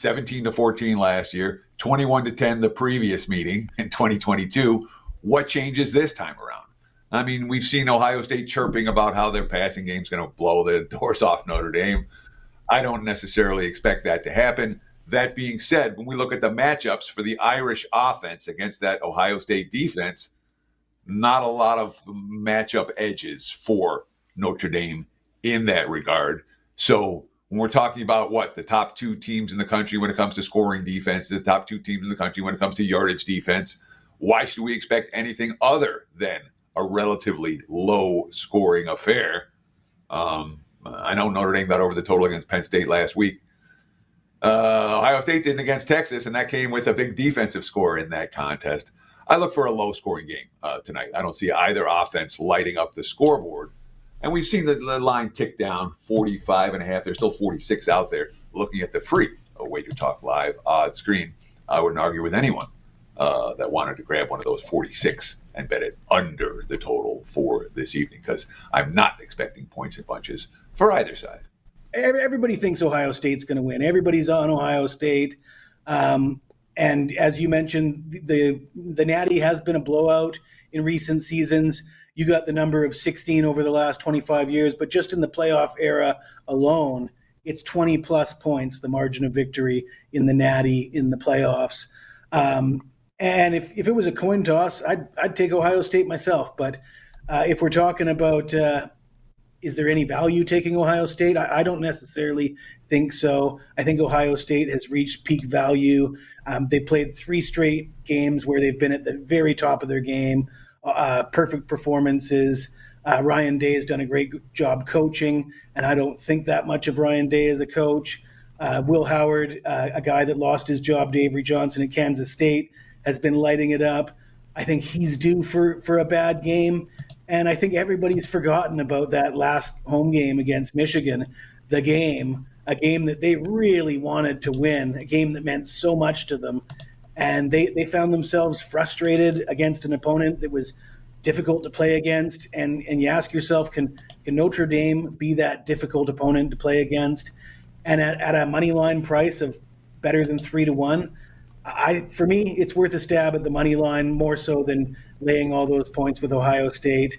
17-14 last year, 21-10 the previous meeting in 2022. What changes this time around? I mean, we've seen Ohio State chirping about how their passing game's going to blow the doors off Notre Dame. I don't necessarily expect that to happen. That being said, when we look at the matchups for the Irish offense against that Ohio State defense, not a lot of matchup edges for Notre Dame in that regard. So when we're talking about the top two teams in the country when it comes to scoring defense, the top two teams in the country when it comes to yardage defense, why should we expect anything other than a relatively low scoring affair? I know Notre Dame got over the total against Penn State last week. Ohio State didn't against Texas, and that came with a big defensive score in that contest. I look for a low-scoring game tonight. I don't see either offense lighting up the scoreboard. And we've seen the line tick down, 45.5. There's still 46 out there. Looking at the free WagerTalk Live odds screen, I wouldn't argue with anyone that wanted to grab one of those 46 and bet it under the total for this evening, because I'm not expecting points and bunches for either side. Everybody thinks Ohio State's going to win. Everybody's on Ohio State. And as you mentioned, the Natty has been a blowout in recent seasons. You got the number of 16 over the last 25 years, but just in the playoff era alone, it's 20-plus points, the margin of victory in the Natty in the playoffs. And if it was a coin toss, I'd take Ohio State myself. But if we're talking about is there any value taking Ohio State, I don't necessarily think so. I think Ohio State has reached peak value. They played 3 straight games where they've been at the very top of their game, perfect performances. Ryan Day has done a great job coaching, and I don't think that much of Ryan Day as a coach. Will Howard, a guy that lost his job to Avery Johnson at Kansas State, has been lighting it up. I think he's due for a bad game. And I think everybody's forgotten about that last home game against Michigan, a game that they really wanted to win, a game that meant so much to them. And they found themselves frustrated against an opponent that was difficult to play against. And you ask yourself, can Notre Dame be that difficult opponent to play against? And at a money line price of better than 3-1, for me, it's worth a stab at the money line more so than laying all those points with Ohio State,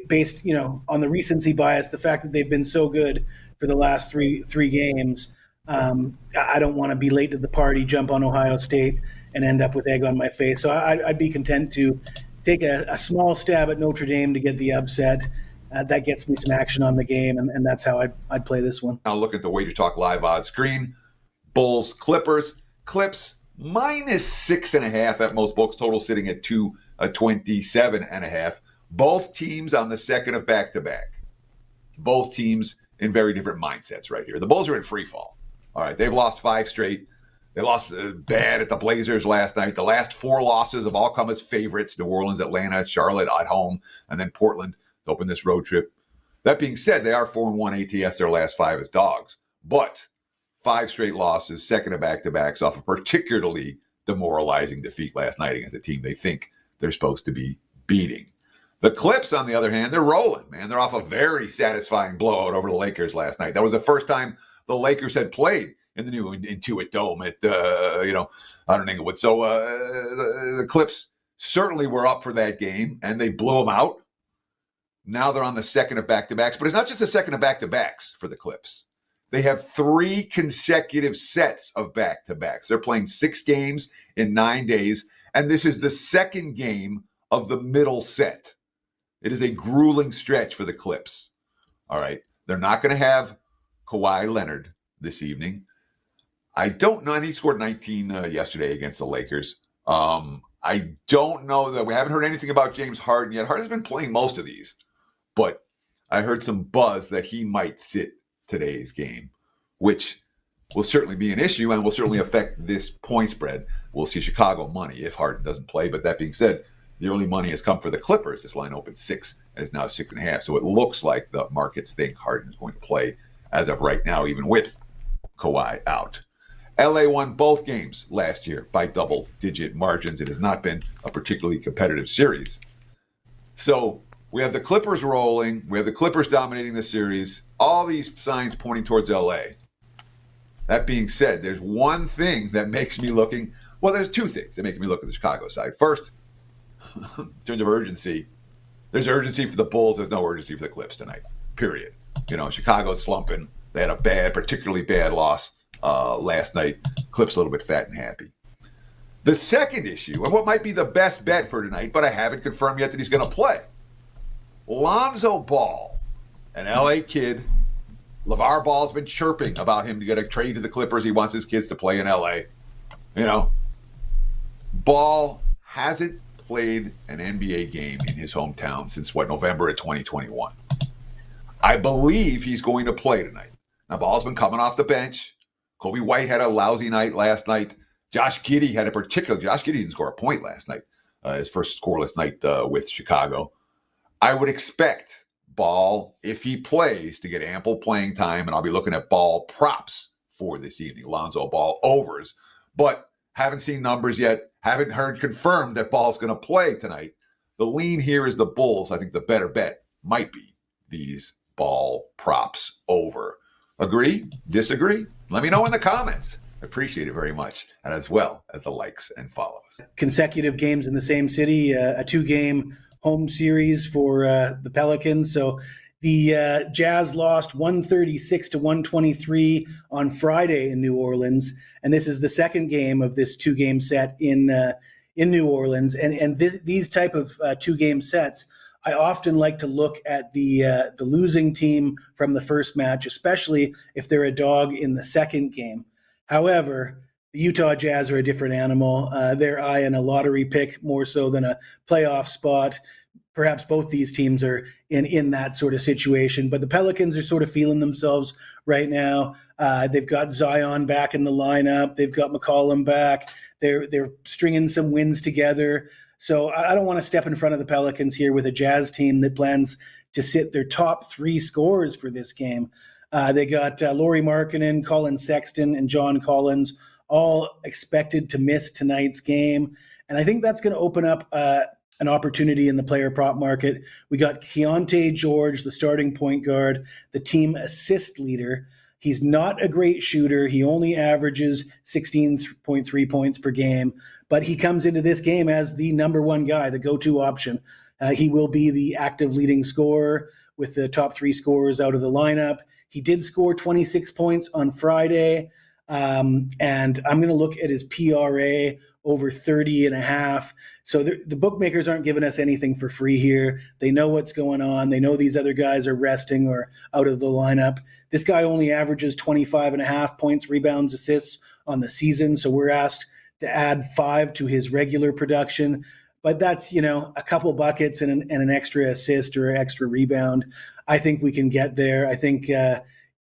based on the recency bias, the fact that they've been so good for the last three games. I don't want to be late to the party, jump on Ohio State, and end up with egg on my face. So I'd be content to take a small stab at Notre Dame to get the upset. That gets me some action on the game, and that's how I'd play this one. Now look at the WagerTalk Live odds screen. Bulls, Clippers. Clips minus 6.5 at most books. Total sitting at 227.5. Both teams on the second of back-to-back. Both teams in very different mindsets right here. The Bulls are in free fall. All right, they've lost 5 straight. They lost bad at the Blazers last night. The last 4 losses have all come as favorites. New Orleans, Atlanta, Charlotte at home, and then Portland to open this road trip. That being said, they are 4-1 ATS their last 5 as dogs. But 5 straight losses, second of back-to-backs off a particularly demoralizing defeat last night against a team they think they're supposed to be beating. The Clips, on the other hand, they're rolling, man. They're off a very satisfying blowout over the Lakers last night. That was the first time the Lakers had played in the new Intuit Dome at, out in Inglewood. So the Clips certainly were up for that game, and they blew them out. Now they're on the second of back-to-backs, but it's not just the second of back-to-backs for the Clips. They have 3 consecutive sets of back-to-backs. They're playing 6 games in 9 days, and this is the second game of the middle set. It is a grueling stretch for the Clips. All right. They're not going to have Kawhi Leonard this evening. I don't know. And he scored 19 yesterday against the Lakers. I don't know that we haven't heard anything about James Harden yet. Harden's been playing most of these, but I heard some buzz that he might sit today's game, which will certainly be an issue and will certainly affect this point spread. We'll see Chicago money if Harden doesn't play. But that being said, the early money has come for the Clippers. This line opened 6 and is now 6.5. So it looks like the markets think Harden is going to play as of right now, even with Kawhi out. LA won both games last year by double-digit margins. It has not been a particularly competitive series. So we have the Clippers rolling. We have the Clippers dominating the series. All these signs pointing towards LA. That being said, there's one thing that makes me looking. Well, there's two things that make me look at the Chicago side. First, in terms of urgency, there's urgency for the Bulls. There's no urgency for the Clips tonight, period. Chicago's slumping. They had a particularly bad loss last night. Clips a little bit fat and happy. The second issue, and what might be the best bet for tonight, but I haven't confirmed yet that he's going to play. Lonzo Ball, an LA kid. LeVar Ball's been chirping about him to get a trade to the Clippers. He wants his kids to play in LA. Ball hasn't played an NBA game in his hometown since November of 2021. I believe he's going to play tonight. Now, Ball's been coming off the bench. Kobe White had a lousy night last night. Josh Giddey didn't score a point last night, his first scoreless night with Chicago. I would expect Ball, if he plays, to get ample playing time, and I'll be looking at Ball props for this evening. Lonzo Ball overs. But haven't seen numbers yet. Haven't heard confirmed that Ball's going to play tonight. The lean here is the Bulls. I think the better bet might be these Ball props over. Agree? Disagree? Let me know in the comments. I appreciate it very much, and as well as the likes and follows. Consecutive games in the same city, a 2-game home series for the Pelicans. So the Jazz lost 136-123 on Friday in New Orleans, and this is the second game of this 2-game set in New Orleans. And these type of 2-game sets, I often like to look at the losing team from the first match, especially if they're a dog in the second game. However, the Utah Jazz are a different animal. They're eyeing a lottery pick more so than a playoff spot. Perhaps both these teams are in that sort of situation. But the Pelicans are sort of feeling themselves right now. They've got Zion back in the lineup. They've got McCollum back. They're stringing some wins together. So I don't want to step in front of the Pelicans here with a Jazz team that plans to sit their top 3 scorers for this game. They got Lauri Markkanen, Colin Sexton, and John Collins all expected to miss tonight's game. And I think that's going to open up an opportunity in the player prop market. We got Keontae George, the starting point guard, the team assist leader. He's not a great shooter. He only averages 16.3 points per game, but he comes into this game as the number one guy, the go-to option. He will be the active leading scorer with the top 3 scorers out of the lineup. He did score 26 points on Friday, and I'm going to look at his PRA over 30.5. So the bookmakers aren't giving us anything for free here. They know what's going on. They know these other guys are resting or out of the lineup. This guy only averages 25.5 points, rebounds, assists on the season. So we're asked to add 5 to his regular production. But that's, a couple buckets and an extra assist or extra rebound. I think we can get there. I think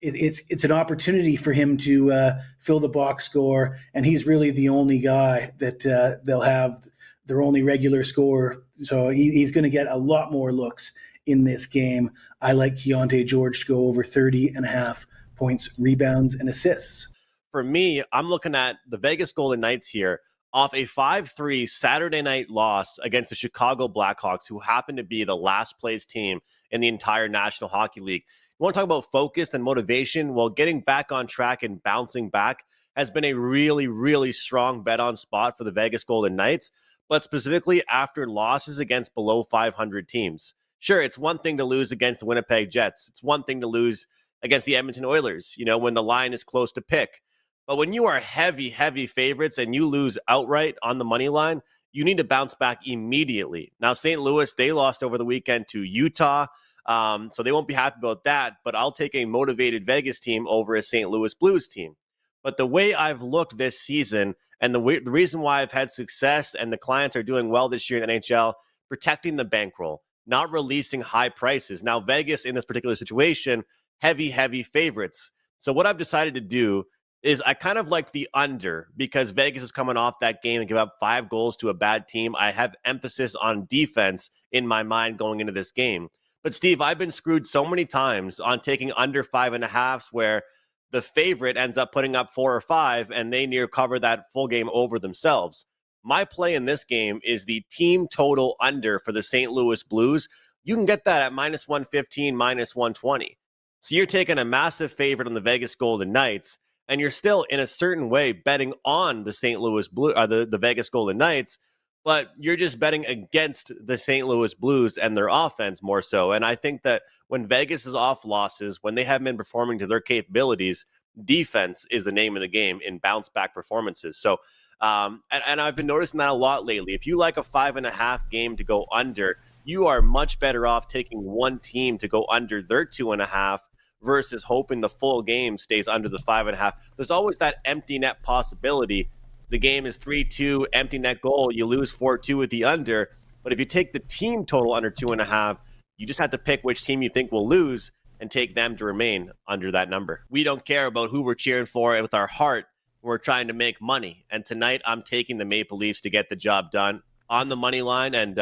it's an opportunity for him to fill the box score, and he's really the only guy that they'll have, their only regular scorer. So he's going to get a lot more looks in this game. I like Keontae George to go over 30.5 points, rebounds, and assists. For me, I'm looking at the Vegas Golden Knights here off a 5-3 Saturday night loss against the Chicago Blackhawks, who happen to be the last place team in the entire National Hockey League. You want to talk about focus and motivation? Well, getting back on track and bouncing back has been a really, really strong bet on spot for the Vegas Golden Knights, but specifically after losses against below 500 teams. Sure, it's one thing to lose against the Winnipeg Jets. It's one thing to lose against the Edmonton Oilers, when the line is close to pick. But when you are heavy, heavy favorites and you lose outright on the money line, you need to bounce back immediately. Now, St. Louis, they lost over the weekend to Utah, so they won't be happy about that. But I'll take a motivated Vegas team over a St. Louis Blues team. But the way I've looked this season and the reason why I've had success and the clients are doing well this year in the NHL, protecting the bankroll, not releasing high prices. Now, Vegas in this particular situation, heavy, heavy favorites. So what I've decided to do is I kind of like the under because Vegas is coming off that game and give up 5 goals to a bad team. I have emphasis on defense in my mind going into this game. But Steve, I've been screwed so many times on taking under 5.5s where the favorite ends up putting up 4 or 5 and they near cover that full game over themselves. My play in this game is the team total under for the St. Louis Blues. You can get that at -115, -120. So you're taking a massive favorite on the Vegas Golden Knights. and you're still in a certain way betting on the St. Louis Blue, the Vegas Golden Knights, but you're just betting against the St. Louis Blues and their offense more so. And I think that when Vegas is off losses, when they haven't been performing to their capabilities, defense is the name of the game in bounce back performances. So, and I've been noticing that a lot lately. If you like a 5.5 game to go under, you are much better off taking one team to go under their 2.5 versus hoping the full game stays under the 5.5. There's always that empty net possibility. The game is 3-2, empty net goal. You lose 4-2 with the under. But if you take the team total under 2.5, you just have to pick which team you think will lose and take them to remain under that number. We don't care about who we're cheering for with our heart. We're trying to make money. And tonight, I'm taking the Maple Leafs to get the job done on the money line. And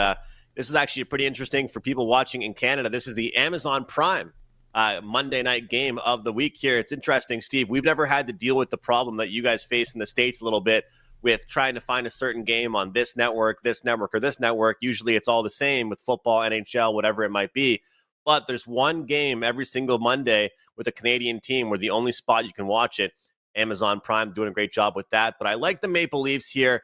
this is actually pretty interesting for people watching in Canada. This is the Amazon Prime Monday night game of the week here. It's interesting, Steve. We've never had to deal with the problem that you guys face in the States a little bit with trying to find a certain game on this network, or this network. Usually it's all the same with football, NHL, whatever it might be. But there's one game every single Monday with a Canadian team where the only spot you can watch it. Amazon Prime doing a great job with that. But I like the Maple Leafs here,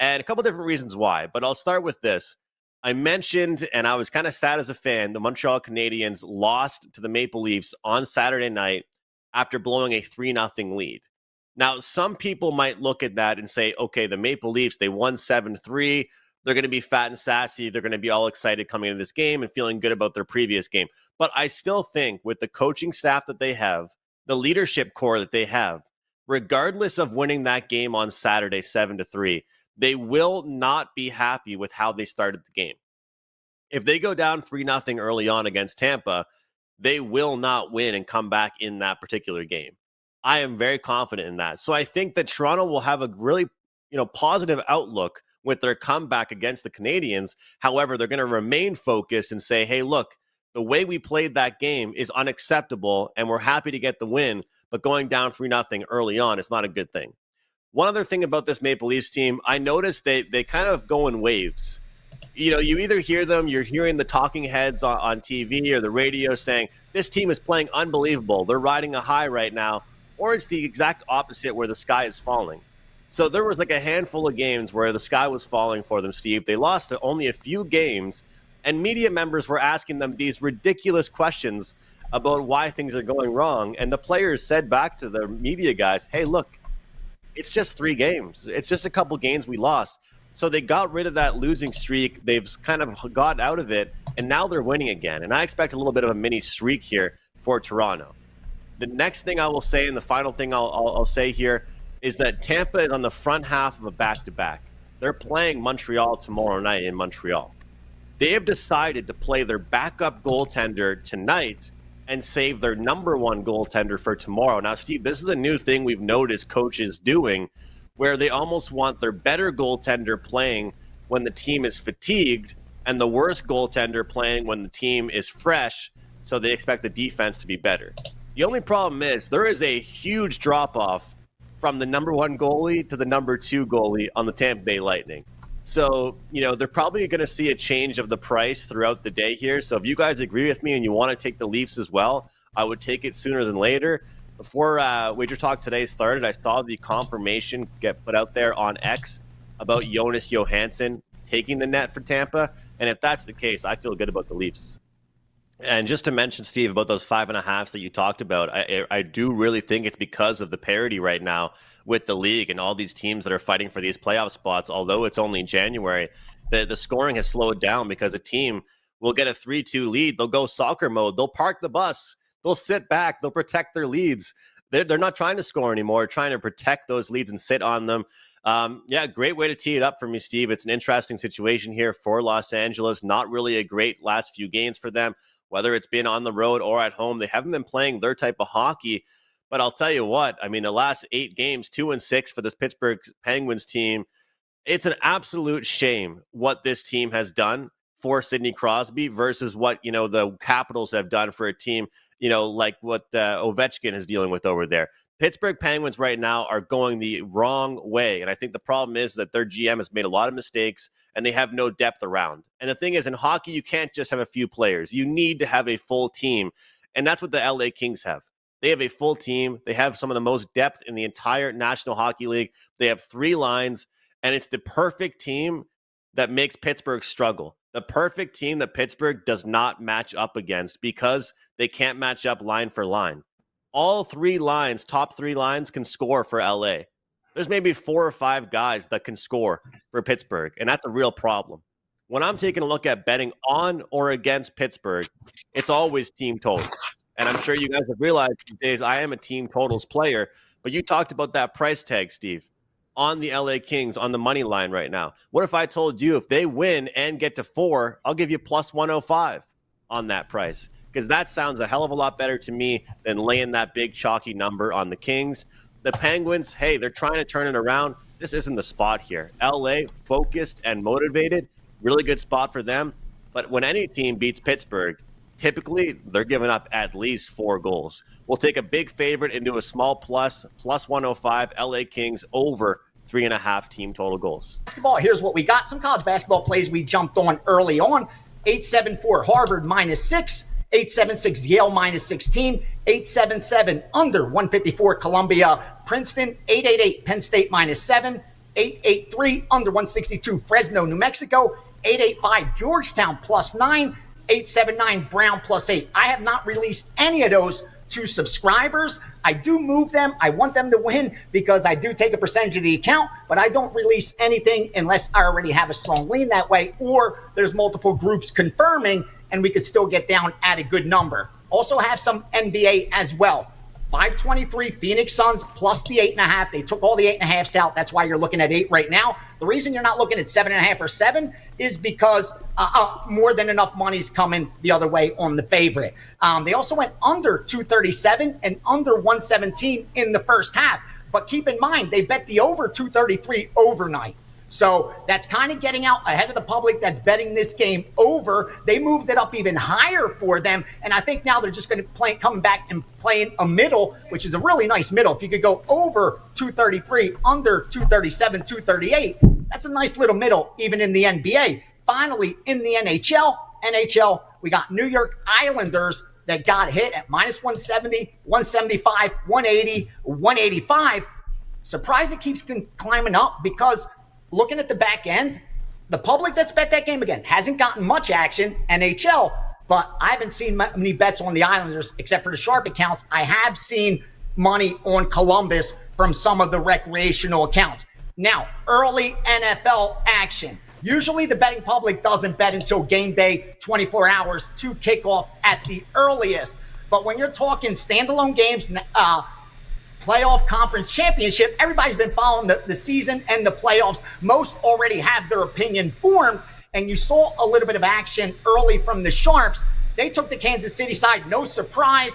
and a couple different reasons why. But I'll start with this. I mentioned, and I was kind of sad as a fan, the Montreal Canadiens lost to the Maple Leafs on Saturday night after blowing a 3-0 lead. Now, some people might look at that and say, okay, the Maple Leafs, they won 7-3. They're going to be fat and sassy. They're going to be all excited coming into this game and feeling good about their previous game. But I still think with the coaching staff that they have, the leadership core that they have, regardless of winning that game on Saturday 7-3, they will not be happy with how they started the game. If they go down 3-0 early on against Tampa, they will not win and come back in that particular game. I am very confident in that. So I think that Toronto will have a really, positive outlook with their comeback against the Canadiens. However, they're going to remain focused and say, hey, look, the way we played that game is unacceptable, and we're happy to get the win, but going down 3-0 early on is not a good thing. One other thing about this Maple Leafs team, I noticed they kind of go in waves. You either hear them, you're hearing the talking heads on TV or the radio saying, this team is playing unbelievable, they're riding a high right now, or it's the exact opposite where the sky is falling. So there was like a handful of games where the sky was falling for them, Steve. They lost to only a few games, and media members were asking them these ridiculous questions about why things are going wrong. And the players said back to the media guys, hey, look, it's just 3 games. It's just a couple games we lost. So they got rid of that losing streak. They've kind of got out of it, and now they're winning again. And I expect a little bit of a mini streak here for Toronto. The next thing I will say, and the final thing I'll say here, is that Tampa is on the front half of a back-to-back. They're playing Montreal tomorrow night in Montreal. They have decided to play their backup goaltender tonight and save their number one goaltender for tomorrow. Now, Steve, this is a new thing we've noticed coaches doing, where they almost want their better goaltender playing when the team is fatigued and the worst goaltender playing when the team is fresh, so they expect the defense to be better. The only problem is there is a huge drop-off from the number one goalie to the number 2 goalie on the Tampa Bay Lightning. So, they're probably going to see a change of the price throughout the day here. So if you guys agree with me and you want to take the Leafs as well, I would take it sooner than later. Before WagerTalk Today started, I saw the confirmation get put out there on X about Jonas Johansson taking the net for Tampa. And if that's the case, I feel good about the Leafs. And just to mention, Steve, about those 5.5s that you talked about, I do really think it's because of the parity right now with the league and all these teams that are fighting for these playoff spots. Although it's only January, the scoring has slowed down because a team will get a 3-2 lead. They'll go soccer mode. They'll park the bus. They'll sit back. They'll protect their leads. They're not trying to score anymore, trying to protect those leads and sit on them. Great way to tee it up for me, Steve. It's an interesting situation here for Los Angeles. Not really a great last few games for them. Whether it's been on the road or at home, they haven't been playing their type of hockey. But I'll tell you what, the last 8 games, 2-6 for this Pittsburgh Penguins team, it's an absolute shame what this team has done for Sidney Crosby versus what, the Capitals have done for a team, like what Ovechkin is dealing with over there. Pittsburgh Penguins right now are going the wrong way. And I think the problem is that their GM has made a lot of mistakes and they have no depth around. And the thing is, in hockey, you can't just have a few players. You need to have a full team. And that's what the LA Kings have. They have a full team. They have some of the most depth in the entire National Hockey League. They have 3 lines, and it's the perfect team that makes Pittsburgh struggle. The perfect team that Pittsburgh does not match up against because they can't match up line for line. All 3 lines, top 3 lines, can score for LA. There's maybe 4 or 5 guys that can score for Pittsburgh, and that's a real problem. When I'm taking a look at betting on or against Pittsburgh, it's always team totals. And I'm sure you guys have realized these days I am a team totals player, but you talked about that price tag, Steve, on the LA Kings on the money line right now. What if I told you if they win and get to 4, I'll give you plus 105 on that price? Because that sounds a hell of a lot better to me than laying that big chalky number on the Kings. The Penguins, hey, they're trying to turn it around. This isn't the spot here. LA, focused and motivated, really good spot for them. But when any team beats Pittsburgh, typically they're giving up at least 4 goals. We'll take a big favorite into a small plus 105, LA Kings over 3.5 team total goals. Basketball, here's what we got. Some college basketball plays we jumped on early on. 874 Harvard -6. 876 Yale -16, 877 under 154 Columbia Princeton, 888 Penn State -7, 883 under 162 Fresno New Mexico, 885 Georgetown +9, 879 Brown +8. I have not released any of those to subscribers. I do move them. I want them to win because I do take a percentage of the account, but I don't release anything unless I already have a strong lean that way or there's multiple groups confirming and we could still get down at a good number. Also have some NBA as well. 523 Phoenix Suns plus the 8.5. They took all the 8.5s out. That's why you're looking at 8 right now. The reason you're not looking at 7.5 or 7 is because more than enough money's coming the other way on the favorite. They also went under 237 and under 117 in the first half. But keep in mind, they bet the over 233 overnight. So that's kind of getting out ahead of the public that's betting this game over. They moved it up even higher for them. And I think now they're just going to come back and playing a middle, which is a really nice middle. If you could go over 233, under 237, 238, that's a nice little middle, even in the NBA. Finally, in the NHL, we got New York Islanders that got hit at -170, 175, 180, 185. Surprised it keeps climbing up because looking at the back end, the public that's bet that game again hasn't gotten much action, NHL, but I haven't seen many bets on the Islanders except for the sharp accounts. I have seen money on Columbus from some of the recreational accounts. Now, early NFL action. Usually the betting public doesn't bet until game day, 24 hours to kickoff at the earliest. But when you're talking standalone games, playoff conference championship, everybody's been following the season and the playoffs. Most already have their opinion formed, and you saw a little bit of action early from the Sharps. They took the Kansas City side, no surprise.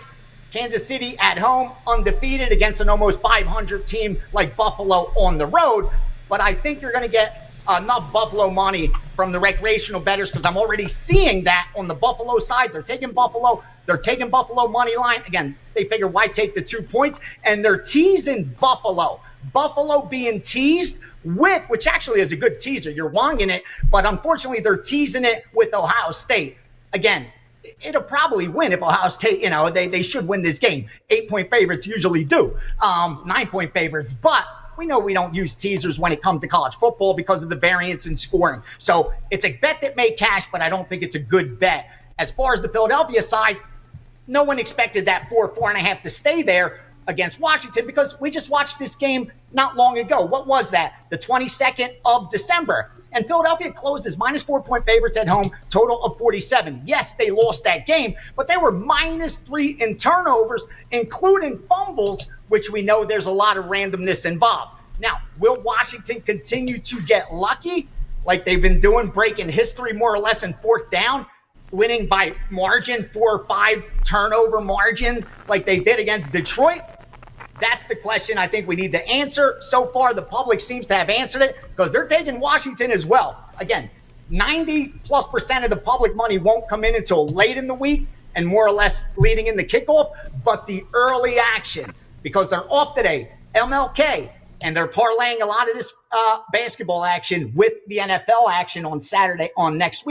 Kansas City at home, undefeated against an almost 500 team like Buffalo on the road. But I think you're going to get enough Buffalo money from the recreational bettors because I'm already seeing that on the Buffalo side. They're taking Buffalo money line. Again, they figure why take the 2 points, and they're teasing Buffalo. Buffalo being teased with, which actually is a good teaser. You're wonging it, but unfortunately they're teasing it with Ohio State. Again, it'll probably win if Ohio State, they should win this game. 8-point favorites usually do. 9-point favorites, but we know we don't use teasers when it comes to college football because of the variance in scoring. So it's a bet that may cash, but I don't think it's a good bet. As far as the Philadelphia side, no one expected that 4.5 to stay there against Washington because we just watched this game not long ago. What was that? The 22nd of December. And Philadelphia closed as -4-point favorites at home, total of 47. Yes, they lost that game, but they were -3 in turnovers, including fumbles, which we know there's a lot of randomness involved. Now, will Washington continue to get lucky like they've been doing, breaking history more or less in fourth down, winning by margin, 4 or 5 turnover margin like they did against Detroit? That's the question I think we need to answer. So far, the public seems to have answered it because they're taking Washington as well. Again, 90+% of the public money won't come in until late in the week and more or less leading in the kickoff. But the early action, because they're off today, MLK, and they're parlaying a lot of this basketball action with the NFL action on next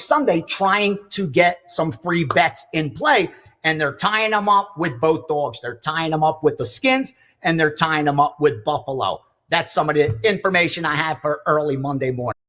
Sunday, trying to get some free bets in play. and they're tying them up with both dogs. They're tying them up with the Skins, and they're tying them up with Buffalo. That's some of the information I have for early Monday morning.